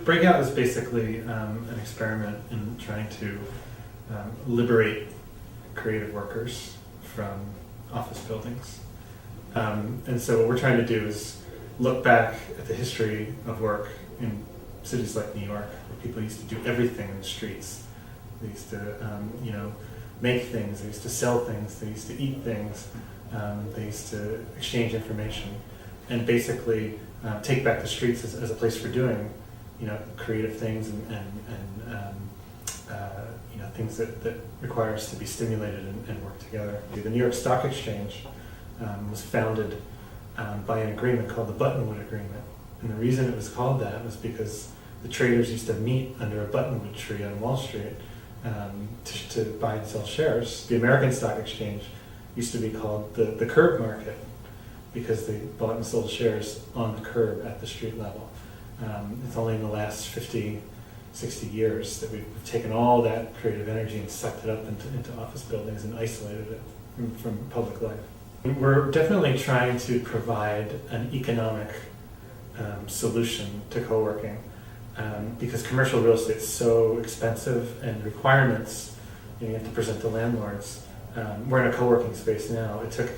Breakout is basically an experiment in trying to liberate creative workers from office buildings. And so what we're trying to do is look back at the history of work in cities like New York, where people used to do everything in the streets. They used to, make things, they used to sell things, they used to eat things, they used to exchange information, and basically take back the streets as a place for doing creative things and things that require us to be stimulated and work together. The New York Stock Exchange was founded by an agreement called the Buttonwood Agreement. And the reason it was called that was because the traders used to meet under a buttonwood tree on Wall Street to buy and sell shares. The American Stock Exchange used to be called the curb market because they bought and sold shares on the curb at the street level. It's only in the last 50, 60 years that we've taken all that creative energy and sucked it up into office buildings and isolated it from public life. We're definitely trying to provide an economic solution to co-working because commercial real estate is so expensive and requirements you have to present to landlords. We're in a co-working space now. It took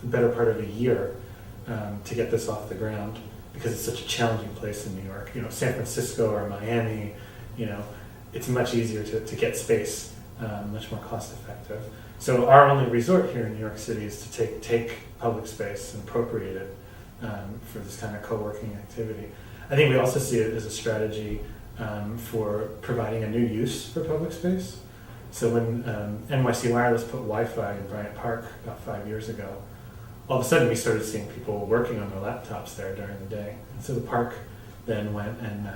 the better part of a year to get this off the ground because it's such a challenging place in New York. San Francisco or Miami, it's much easier to get space, much more cost effective. So our only resort here in New York City is to take public space and appropriate it for this kind of co-working activity. I think we also see it as a strategy for providing a new use for public space. So when NYC Wireless put Wi-Fi in Bryant Park about 5 years ago, all of a sudden we started seeing people working on their laptops there during the day. And so the park then went and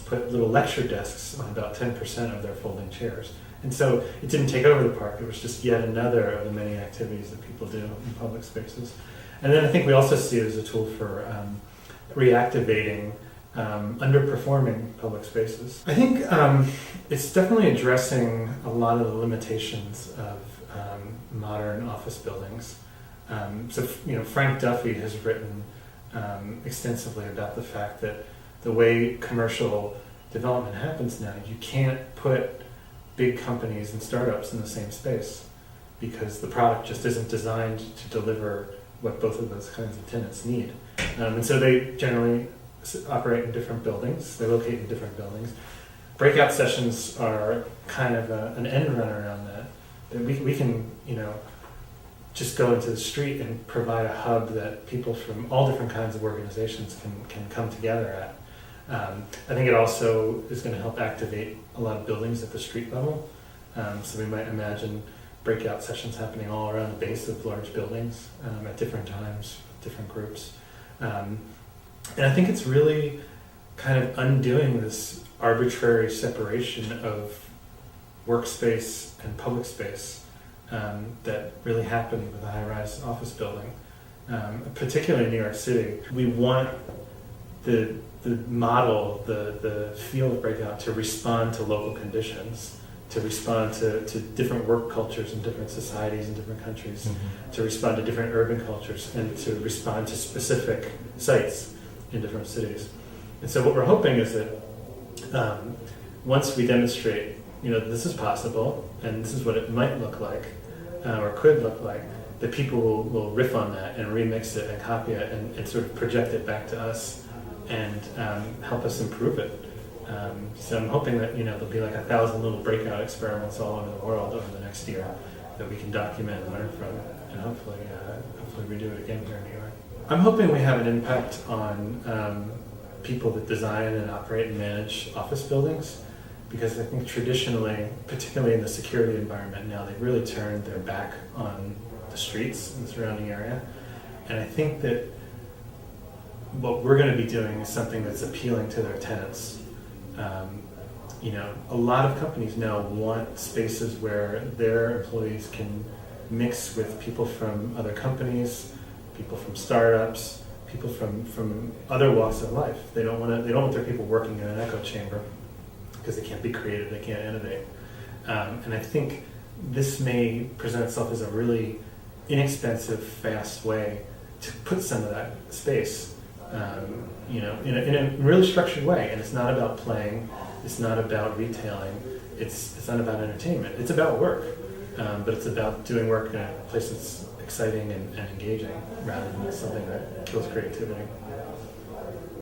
put little lecture desks on about 10% of their folding chairs. And so it didn't take over the park, it was just yet another of the many activities that people do in public spaces. And then I think we also see it as a tool for reactivating underperforming public spaces. I think it's definitely addressing a lot of the limitations of modern office buildings. Frank Duffy has written extensively about the fact that the way commercial development happens now, you can't put big companies and startups in the same space because the product just isn't designed to deliver what both of those kinds of tenants need. And so they generally operate in different buildings, they locate in different buildings. Breakout sessions are kind of an end run around that. We can, just go into the street and provide a hub that people from all different kinds of organizations can come together at. I think it also is going to help activate a lot of buildings at the street level. So we might imagine breakout sessions happening all around the base of large buildings at different times, different groups. And I think it's really kind of undoing this arbitrary separation of workspace and public space that really happened with a high-rise office building, particularly in New York City. We want the model, the feel of Breakout to respond to local conditions, to respond to different work cultures in different societies in different countries, to respond to different urban cultures, and to respond to specific sites in different cities. And so what we're hoping is that once we demonstrate, this is possible, and this is what it might look like, or could look like, that people will riff on that and remix it and copy it and sort of project it back to us and help us improve it. So I'm hoping that there'll be like 1,000 little breakout experiments all over the world over the next year that we can document and learn from, and hopefully we do it again here in New York. I'm hoping we have an impact on people that design and operate and manage office buildings, because I think traditionally, particularly in the security environment now, they've really turned their back on the streets and the surrounding area. And I think that what we're going to be doing is something that's appealing to their tenants. A lot of companies now want spaces where their employees can mix with people from other companies, people from startups, people from other walks of life. They don't want their people working in an echo chamber because they can't be creative, they can't innovate. And I think this may present itself as a really inexpensive, fast way to put some of that space in a really structured way. And it's not about playing, it's not about retailing, it's not about entertainment. It's about work, but it's about doing work in a place that's exciting and engaging rather than something that kills creativity.